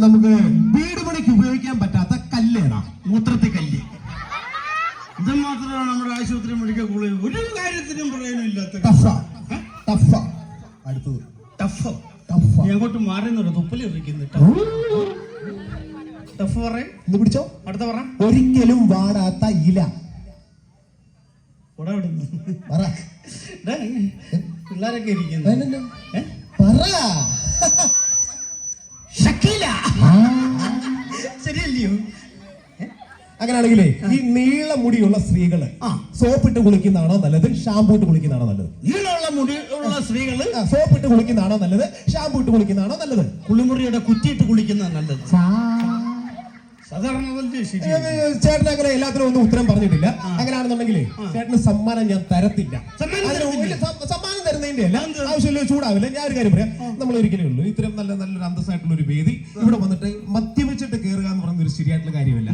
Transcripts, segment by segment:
നമുക്ക് വീട് പണിക്ക് ഉപയോഗിക്കാൻ പറ്റാത്ത കല്ലേടാ, മൂത്രത്തിൽ കല്ല്. ഇത് മാത്രമാണ് നമ്മുടെ ആശുപത്രി മെഡിക്കൽ കോളേജ് ഒരു കാര്യത്തിനും പറയാനില്ലാത്ത. അടുത്തത് ടഫ്. എങ്ങോട്ട് മാറി തുപ്പല് ഇരിക്കുന്നു. ടഫ് പറയും. ഇത് പിടിച്ചോ. അടുത്ത പറ. ഒരിക്കലും വാടാത്ത ഇല. പിള്ളേരൊക്കെ ഇരിക്കുന്നു. ശരിയല്ലയോ? അങ്ങനെയാണെങ്കിലേ ഈ നീളമുടിയുള്ള സ്ത്രീകള് സോപ്പിട്ട് കുളിക്കുന്നതാണോ നല്ലത്, ഷാമ്പൂ ഇട്ട് കുളിക്കുന്നതാണോ നല്ലത്? നീളമുള്ള മുടിയുള്ള സ്ത്രീകള് സോപ്പിട്ട് കുളിക്കുന്നതാണോ നല്ലത്, ഷാമ്പൂ ഇട്ട് കുളിക്കുന്നതാണോ നല്ലത്? കുളിമുറിയുടെ കുറ്റിയിട്ട് കുളിക്കുന്നതാണ് നല്ലത്. ചേട്ടൻ അങ്ങനെ എല്ലാത്തിനും ഒന്നും ഉത്തരം പറഞ്ഞിട്ടില്ല. അങ്ങനെയാണെന്നുണ്ടെങ്കിൽ ചേട്ടന് സമ്മാനം ഞാൻ തരത്തില്ല. സമ്മാനം തരുന്നതിന്റെ അല്ല, ആവശ്യമില്ല, ചൂടാവില്ല. ഞാൻ ഒരു കാര്യം പറയാം, നമ്മൾ ഒരിക്കലേ ഉള്ളൂ ഇത്തരം നല്ലൊരു അന്തസ്സായിട്ടുള്ള ഒരു വേദി ഇവിടെ വന്നിട്ട് മദ്യവെച്ചിട്ട് കയറുക എന്ന് പറയുന്ന ഒരു ശരിയായിട്ടുള്ള കാര്യമല്ല.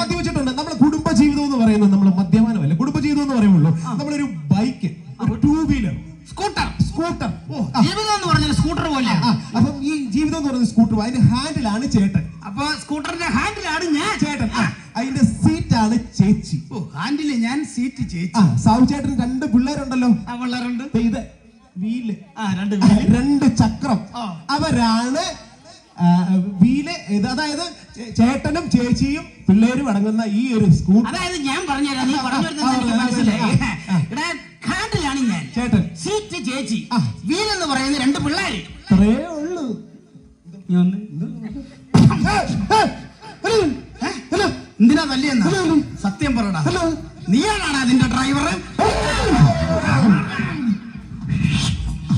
മദ്യവെച്ചിട്ടുണ്ട്. നമ്മുടെ കുടുംബജീവിതം എന്ന് പറയുന്നത് നമ്മൾ മദ്യപാനമല്ല. കുടുംബജീവിതം എന്ന് പറയുള്ളൂ നമ്മളൊരു ബൈക്ക്, ഒരു 2 വീലർ, സ്കൂട്ടർ. ജീവിതം എന്ന് പറഞ്ഞാൽ സ്കൂട്ടർ പോലെ. അപ്പം ഈ ജീവിതം എന്ന് പറയുന്നത് സ്കൂട്ടർ, അതിന്റെ ഹാൻഡിലാണ് ചേട്ടൻ. അപ്പൊ സ്കൂട്ടറിന്റെ ഹാൻഡിലാണ് ഞാൻ ചേട്ടൻ, അതിന്റെ സീറ്റാണ് ചേച്ചി. ഹാൻഡില് ഞാൻ, സീറ്റ് ചേച്ചി. സാവു ചേട്ടൻ 2 പിള്ളേരുണ്ടല്ലോ. പിള്ളേരുണ്ട്. ഇത് വീല്, 2 ചക്രം. അവരാണ് വീല്. അതായത് ചേട്ടനും ചേച്ചിയും പിള്ളേരും അടങ്ങുന്ന ഈ ഒരു സ്കൂട്ടർ. അതായത് ഞാൻ പറഞ്ഞുതരാം, നീ പറഞ്ഞു മനസ്സിലായി. ഹാൻഡിലാണ് ഞാൻ ചേട്ടൻ, സീറ്റ് ചേച്ചി, വീലെന്ന് പറയുന്ന 2 പിള്ളേര്. അത്രേ ഉള്ളൂ. എന്തിനാ തല്ലിയെന്ന? സത്യം പറയടാ, നീയാണാണ് അതിന്റെ ഡ്രൈവർ?